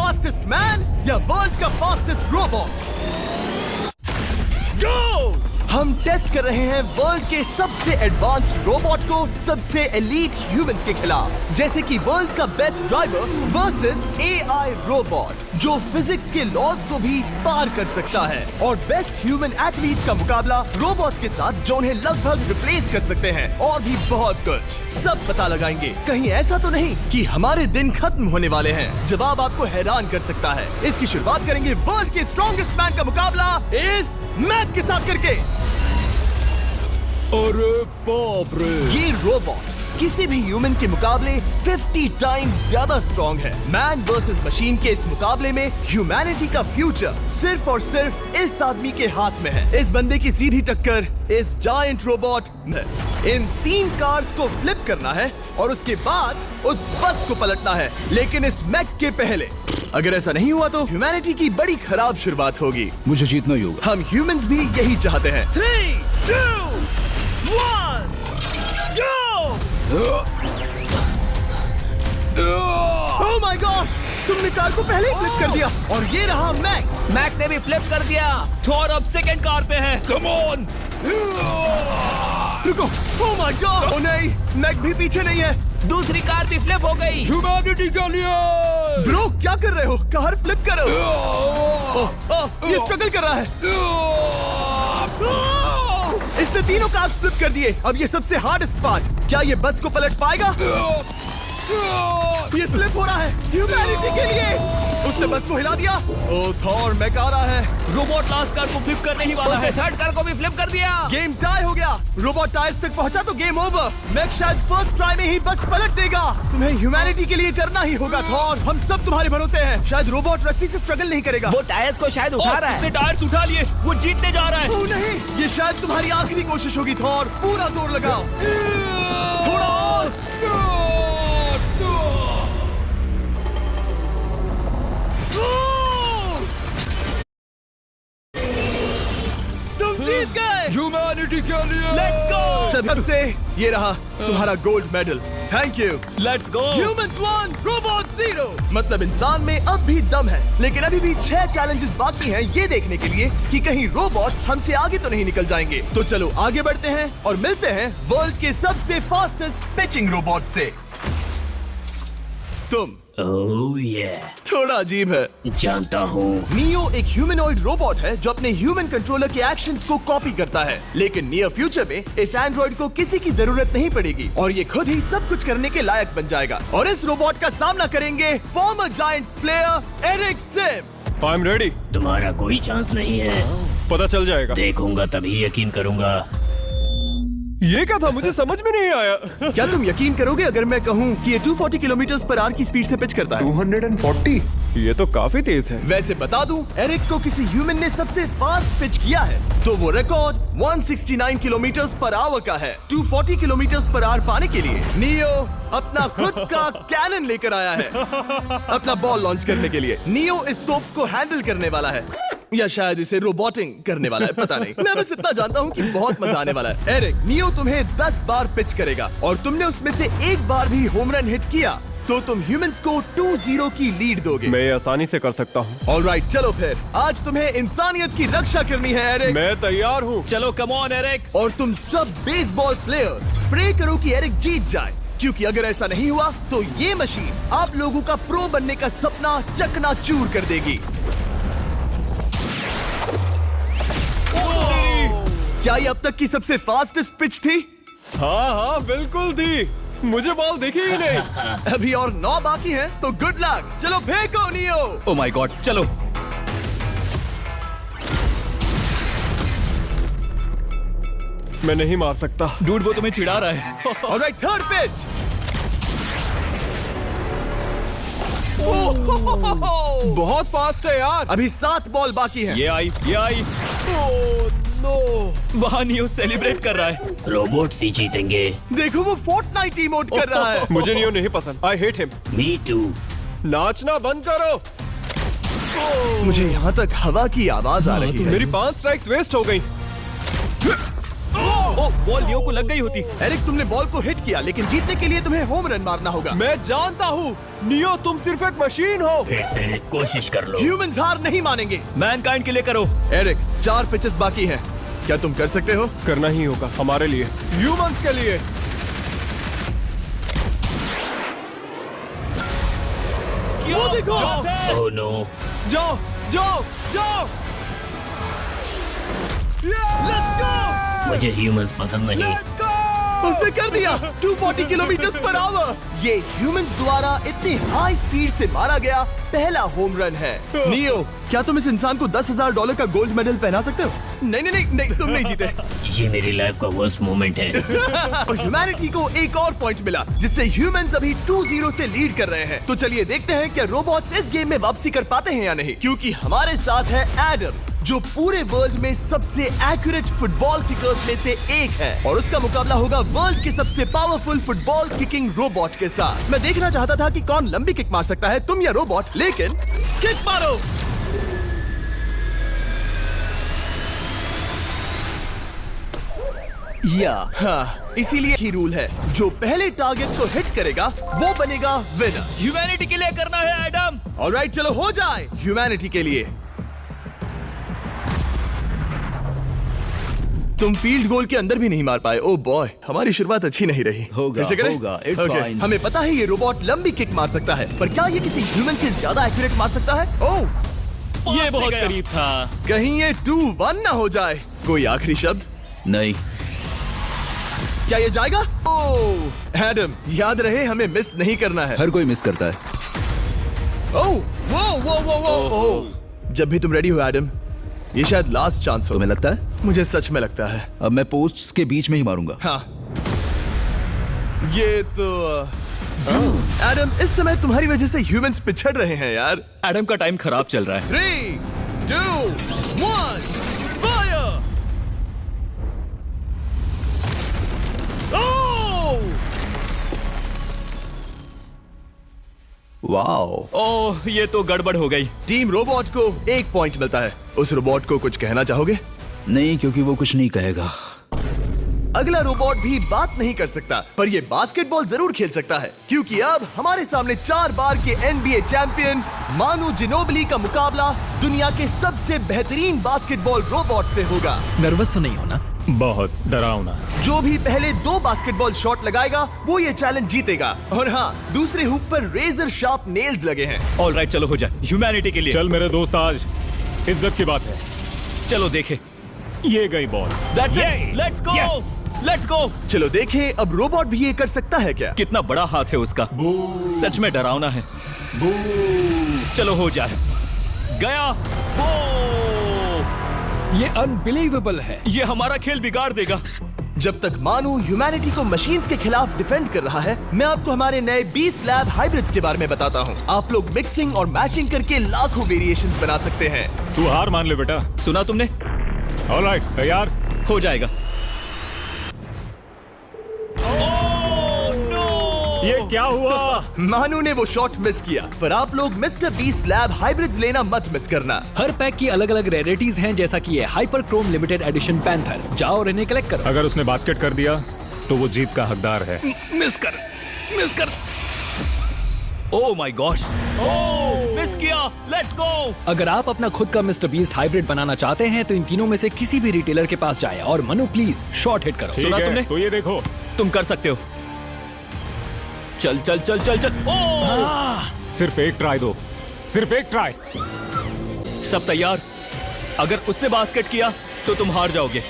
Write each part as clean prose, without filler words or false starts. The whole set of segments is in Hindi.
फास्टेस्ट मैन या वर्ल्ड का फास्टेस्ट रोबोट? गो! हम टेस्ट कर रहे हैं वर्ल्ड के सबसे एडवांस्ड रोबोट को सबसे एलीट ह्यूमंस के खिलाफ, जैसे कि वर्ल्ड का best driver versus AI robot जो फिजिक्स के लॉज को भी पार कर सकता है, और बेस्ट ह्यूमन एथलीट का मुकाबला रोबोट्स के साथ जो उन्हें लगभग रिप्लेस कर सकते हैं, और भी बहुत कुछ। सब पता लगाएंगे। कहीं ऐसा तो नहीं कि हमारे दिन खत्म होने वाले हैं? जवाब आपको हैरान कर सकता है। इसकी शुरुआत करेंगे वर्ल्ड के स्ट्रॉन्गेस्ट मैन का मुकाबला इस मैक के साथ करके। अरे बाप रे! ये रोबोट किसी भी ह्यूमन के मुकाबले 50 टाइम्स ज्यादा स्ट्रॉन्ग है। मैन वर्सेस मशीन के इस मुकाबले में ह्यूमैनिटी का फ्यूचर सिर्फ और सिर्फ इस आदमी के हाथ में है। इस बंदे की सीधी टक्कर इस जायंट रोबोट में। इन 3 कार्स को फ्लिप करना है और उसके बाद उस बस को पलटना है, लेकिन इस मैक के पहले अगर ऐसा नहीं हुआ तो ह्यूमैनिटी की बड़ी खराब शुरुआत होगी। मुझे जीतना ही होगा। हम ह्यूमंस भी यही चाहते हैं। 3, 2, 1, go! Oh my gosh! तुमने कार को पहले ही फ्लिप कर दिया, और ये रहा मैक। मैक ने भी फ्लिप कर दिया। थॉर अब सेकंड कार पे है। Come on! रुको! Oh my god! Oh नहीं, मैक भी पीछे नहीं है। दूसरी कार भी फ्लिप हो गई। ह्यूमैनिटी के लिए! ब्रो क्या कर रहे हो? कार फ्लिप करो। ये स्ट्रगल कर रहा है। इसने तीनों कार फ्लिप कर दिए। अब ये सबसे हार्डेस्ट पार्ट, क्या ये बस को पलट पाएगा? ये स्लिप हो रहा है ह्यूमैनिटी के लिए। उसने बस को हिला दिया। ओह थॉर, मैक आ रहा है। रोबोट लास्ट कार को फ्लिप करने ही वाला है। थर्ड कार को भी फ्लिप कर दिया। गेम टाई हो गया। रोबोट टायर्स तक पहुंचा तो गेम ओवर। मैक शायद फर्स्ट ट्राई में ही बस पलट देगा। तुम्हें ह्यूमैनिटी के लिए करना ही होगा थॉर। हम सब तुम्हारे भरोसे हैं। शायद रोबोट रस्सी से स्ट्रगल नहीं करेगा। वो टायर्स को शायद उठा रहा है। उसने टायर्स उठा लिए। वो जीतने जा रहा है। ओह नहीं, ये शायद तुम्हारी आखिरी कोशिश होगी थॉर। पूरा जोर लगाओ। थोड़ा और। जीत गए ह्यूमैनिटी के लिए! Let's go! सबसे ये रहा तुम्हारा gold medal. Thank you. Let's go. Humans 1, robot 0। मतलब इंसान में अब भी दम है, लेकिन अभी भी 6 चैलेंजेस बाकी हैं ये देखने के लिए कि कहीं रोबोट्स हमसे आगे तो नहीं निकल जाएंगे। तो चलो आगे बढ़ते हैं और मिलते हैं वर्ल्ड के सबसे फास्टेस्ट पिचिंग रोबोट से। तुम ओह ये थोड़ा अजीब है, जानता हूँ। नियो एक ह्यूमनॉइड रोबोट है जो अपने ह्यूमन कंट्रोलर के एक्शंस को कॉपी करता है, लेकिन नियर फ्यूचर में इस एंड्रॉइड को किसी की जरूरत नहीं पड़ेगी और ये खुद ही सब कुछ करने के लायक बन जाएगा। और इस रोबोट का सामना करेंगे former Giants player Eric Sim. I am ready. तुम्हारा कोई चांस नहीं है। पता चल जाएगा। देखूंगा तभी यकीन करूंगा। ये क्या था? मुझे समझ में नहीं आया। क्या तुम यकीन करोगे अगर मैं कहूँ कि ये 240 किलोमीटर पर आवर की स्पीड से पिच करता है? 240? ये तो काफी तेज है। वैसे बता दूं, एरिक को किसी ह्यूमन ने सबसे फास्ट पिच किया है तो वो रिकॉर्ड 169 किलोमीटर पर आवर का है। 240 किलोमीटर पर आवर पाने के लिए नियो अपना खुद का कैनन लेकर आया है अपना बॉल लॉन्च करने के लिए। नियो इस तोप को हैंडल करने वाला है, या शायद इसे रोबोटिंग करने वाला है, पता नहीं। मैं बस इतना जानता हूँ कि बहुत मजा आने वाला है। एरिक, नियो तुम्हें 10 बार पिच करेगा और तुमने उसमें से एक बार भी होम रन हिट किया तो तुम ह्यूमंस को 2-0 की लीड दोगे। मैं ये आसानी से कर सकता हूँ। ऑलराइट, चलो फिर आज तुम्हें इंसानियत की रक्षा करनी है एरिक। मैं तैयार हूँ। चलो कम ऑन एरिक। और तुम सब बेसबॉल प्लेयर्स प्रे करो कि एरिक जीत जाए, क्योंकि अगर ऐसा नहीं हुआ तो ये मशीन आप लोगों का प्रो बनने का सपना चकनाचूर कर देगी। क्या ये अब तक की सबसे फास्टेस्ट पिच थी? हाँ हाँ बिल्कुल थी। मुझे बॉल दिखी ही नहीं। अभी और 9 बाकी हैं, तो गुड लक। चलो फेंको नियो। ओह माय गॉड, चलो। मैं नहीं मार सकता। डूड वो तुम्हें चिढ़ा रहा है। Alright, third pitch. बहुत फास्ट है यार। अभी 7 बॉल बाकी हैं। ये आई, ये आई। Oh no. वहाँ नियो सेलिब्रेट कर रहा है। रोबोट ही जीतेंगे। देखो वो फोर्टनाइट इमोट कर रहा है। मुझे नियो नहीं पसंद। I hate him. Me too. नाचना बंद करो। मुझे यहाँ तक हवा की आवाज आ रही है। मेरी 5 स्ट्राइक्स वेस्ट हो गई। ओ, बॉल लियो को लग गई होती। एरिक, तुमने बॉल को हिट किया, लेकिन जीतने के लिए तुम्हें होम रन मारना होगा। मैं जानता हूँ नियो, तुम सिर्फ एक मशीन हो। फिर से कोशिश कर लो। ह्यूमंस हार नहीं मानेंगे। मैनकाइंड के लिए करो। एरिक, 4 पिचेस बाकी हैं। क्या तुम कर सकते हो? करना ही होगा हमारे लिए, ह्यूमंस के लिए। वो देखो। Oh no. जाओ जाओ जाओ। Let's go. मुझे ह्यूमंस पसंद नहीं। उसने कर दिया 240 किलोमीटर पर आवर। ये ह्यूमंस द्वारा इतनी हाई स्पीड से मारा गया पहला होम रन है। नियो, क्या तुम इस इंसान को $10,000 का गोल्ड मेडल पहना सकते हो? नहीं नहीं नहीं, नहीं तुम नहीं जीते। ये मेरी लाइफ का वर्स्ट मोमेंट है। और ह्यूमैनिटी को एक और पॉइंट मिला, जिससे ह्यूमंस अभी 2-0 से लीड कर रहे हैं। तो चलिए देखते हैं क्या रोबोट्स इस गेम में वापसी कर पाते हैं या नहीं, क्योंकि हमारे साथ है एडम, जो पूरे वर्ल्ड में सबसे एक्यूरेट फुटबॉल किकर्स में से एक है, और उसका मुकाबला होगा वर्ल्ड के सबसे पावरफुल फुटबॉल किकिंग रोबोट के साथ। मैं देखना चाहता था कि कौन लंबी किक मार सकता है, तुम या रोबोट, लेकिन किक मारो। हाँ, इसीलिए ही रूल है, जो पहले टारगेट को हिट करेगा वो बनेगा विनर। ह्यूमैनिटी के लिए करना है एडम। ऑलराइट, चलो हो जाए ह्यूमैनिटी के लिए। तुम फील्ड गोल के अंदर भी नहीं मार पाए। ओ बॉय, हमारी शुरुआत अच्छी नहीं रही। होगा, कैसे करें? होगा, it's Okay, fine. हमें पता है ये रोबोट लंबी किक मार सकता है, पर क्या ये किसी ह्यूमन से ज्यादा एक्यूरेट मार सकता है? ओह, ये बहुत करीब था। कहीं ये 2-1 ना हो जाए। कोई आखिरी शब्द? नहीं। क्या ये जाएगा? ओह, एडम, याद रहे हमें मिस नहीं करना है। हर कोई मिस करता है। ओह, वो वो वो वो ओह। जब भी तुम रेडी हो एडम, ये शायद लास्ट चांस हो। तुम्हें लगता है? मुझे सच में लगता है। अब मैं पोस्ट्स के बीच में ही मारूंगा। हाँ, ये तो एडम, इस समय तुम्हारी वजह से ह्यूमंस पिछड़ रहे हैं यार। एडम का टाइम खराब चल रहा है। 3, 2, 1, फायर! ओह! वाओ। ओह, ये तो गड़बड़ हो गई। टीम रोबोट को 1 पॉइंट मिलता है। उस रोबोट को कुछ कहना चाहोगे? नहीं, क्योंकि वो कुछ नहीं कहेगा। अगला रोबोट भी बात नहीं कर सकता, पर ये बास्केटबॉल जरूर खेल सकता है, क्योंकि अब हमारे सामने 4 बार के NBA चैंपियन मानू जिनोबिली का मुकाबला दुनिया के सबसे बेहतरीन बास्केटबॉल रोबोट से होगा। नर्वस तो नहीं होना? बहुत डरावना। जो भी पहले 2 बास्केटबॉल शॉट लगाएगा वो ये चैलेंज जीतेगा। और हाँ, दूसरे हुक पर रेजर शार्प नेल्स लगे हैं। ऑलराइट, चलो हो जाए ह्यूमैनिटी के लिए। चल मेरे दोस्त, आज इज्जत की बात है। चलो देखे। ये गई ball. That's it. Let's go. Let's go. चलो देखें अब रोबोट भी ये कर सकता है क्या? कितना बड़ा हाथ है उसका। सच में डरावना है। चलो हो जाए। गया। ये अनबिलीवेबल है। ये हमारा खेल बिगाड़ देगा। जब तक मानू ह्यूमैनिटी को मशीन्स के खिलाफ डिफेंड कर रहा है, मैं आपको हमारे नए 20 लैब हाइब्रिड्स के बारे में बताता हूँ। आप लोग मिक्सिंग और मैचिंग करके लाखों वेरिएशंस बना सकते हैं। तू हार मान ले बेटा। सुना तुमने? ऑलराइट, तैयार? हो जाएगा। ये क्या हुआ? मानू ने वो शॉट मिस किया, पर आप लोग मिस्टर बीस्ट लैब हाइब्रिड्स लेना मत मिस करना। हर पैक की अलग अलग रेयरिटीज हैं, जैसा कि ये hyper Chrome limited edition panther. जाओ और इन्हें कलेक्ट करो। अगर उसने बास्केट कर दिया तो वो जीत का हकदार है। मिस कर। Oh my gosh. Oh, miss किया। Let's go. अगर आप अपना खुद का मिस्टर बीस्ट हाइब्रिड बनाना चाहते हैं तो इन तीनों में से किसी भी रिटेलर के पास जाएं और मनु प्लीज शॉट हिट करो। ठीक सुना है, तुमने? तो ये देखो। तुम कर सकते हो। चल। ओह! सिर्फ एक ट्राई दो, सिर्फ एक ट्राई। सब तैयार? अगर उसने बास्केट किया तो तुम हार जाओगे।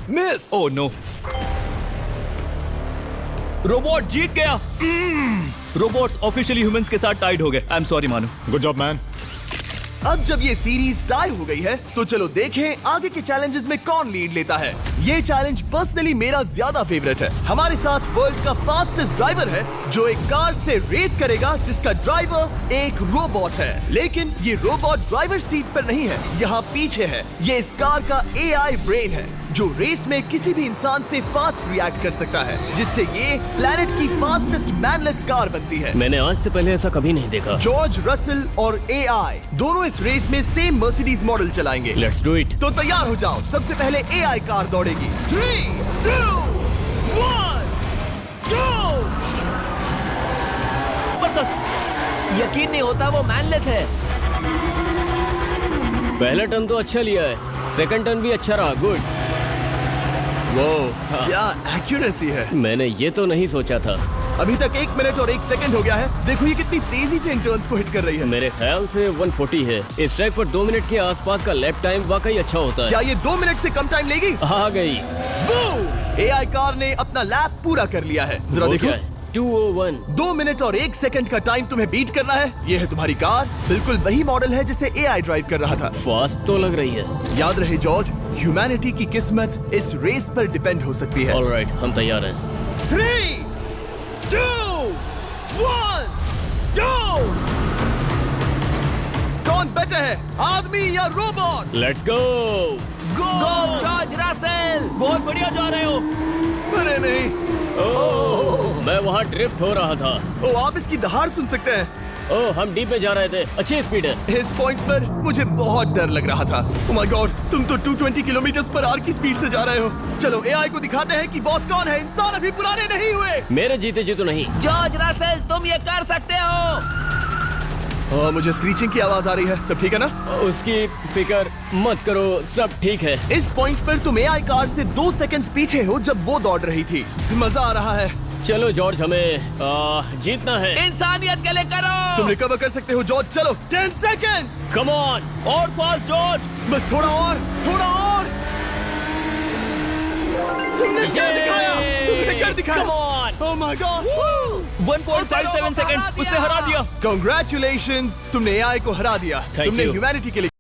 मिस। Oh no. रोबोट जीत गया। रोबोट्स ऑफिशियली ह्यूमंस के साथ टाइड हो गए। I am sorry Manu. Good job man. अब जब ये सीरीज टाई हो गई है, तो चलो देखें आगे के चैलेंजेस में कौन लीड लेता है। ये चैलेंज पर्सनली मेरा ज्यादा फेवरेट है। हमारे साथ वर्ल्ड का फास्टेस्ट ड्राइवर है, जो एक कार से रेस करेगा जिसका ड्राइवर एक रोबोट है। लेकिन ये रोबोट ड्राइवर सीट पर नहीं है, यहाँ पीछे है। ये इस कार का AI ब्रेन है। जो रेस में किसी भी इंसान से फास्ट रिएक्ट कर सकता है, जिससे ये प्लेनेट की फास्टेस्ट मैनलेस कार बनती है। मैंने आज से पहले ऐसा कभी नहीं देखा। जॉर्ज रसल और एआई दोनों इस रेस में सेम मर्सिडीज मॉडल चलाएंगे। Let's do it. तो तैयार हो जाओ, सबसे पहले एआई कार दौड़ेगी। 3, 2, 1, go! यकीन नहीं होता वो मैनलेस है। पहला टर्न तो अच्छा लिया है, सेकंड टर्न भी अच्छा रहा। गुड। वो क्या एक्यूरेसी है। मैंने ये तो नहीं सोचा था। अभी तक 1 मिनट और 1 सेकंड हो गया है। देखो ये कितनी तेजी से इन टर्न्स को हिट कर रही है। मेरे ख्याल से 140 है। इस ट्रैक पर 2 मिनट के आसपास का लैप टाइम वाकई अच्छा होता है। क्या ये 2 मिनट से कम टाइम लेगी? आ गई। एआई कार ने अपना लैप पूरा कर लिया है। जरा वो देखो, क्या है? 201। 2 मिनट और 1 सेकंड का टाइम तुम्हें बीट करना है। ये है तुम्हारी कार, बिल्कुल वही मॉडल है जिसे एआई ड्राइव कर रहा था। फास्ट तो लग रही है। याद रहे जॉर्ज, ह्यूमैनिटी की किस्मत इस रेस पर डिपेंड हो सकती है। ऑलराइट, हम तैयार हैं। 3, 2, 1, go! कौन बेटर है, आदमी या robot? Let's go. Go George Russell. बहुत बढ़िया जा रहे हो। अरे नहीं, मैं वहाँ ड्रिफ्ट हो रहा था। ओ आप इसकी दहाड़ सुन सकते हैं। ओह, हम डीप में जा रहे थे। अच्छी स्पीड है। इस पॉइंट पर मुझे बहुत डर लग रहा था। ओह माय गॉड, तुम तो 220 किलोमीटर पर आवर की स्पीड से जा रहे हो। चलो एआई को दिखाते हैं कि बॉस कौन है। इंसान अभी पुराने नहीं हुए। मेरे जीते जी तो नहीं। जॉर्ज रसेल, तुम ये कर सकते हो। मुझे स्क्रीचिंग की आवाज आ रही है। सब ठीक है ना? उसकी फिक्र मत करो, सब ठीक है। इस पॉइंट पर तुम एआई कार से 2 सेकंड पीछे हो जब वो दौड़ रही थी। मजा आ रहा है। चलो जॉर्ज, हमें जीतना है। इंसानियत के लिए करो। तुम रिकवर कर सकते हो जॉर्ज। चलो 10 सेकंड्स। Come on. और फास्ट जॉर्ज। बस थोड़ा और, थोड़ा और। तुमने कर दिखाया, तुमने कर दिखाया। Come on. Oh my God. 1.57 seconds उसने हरा दिया। Congratulations, तुमने एआई को हरा दिया। Thank तुमने you. ह्यूमैनिटी के लिए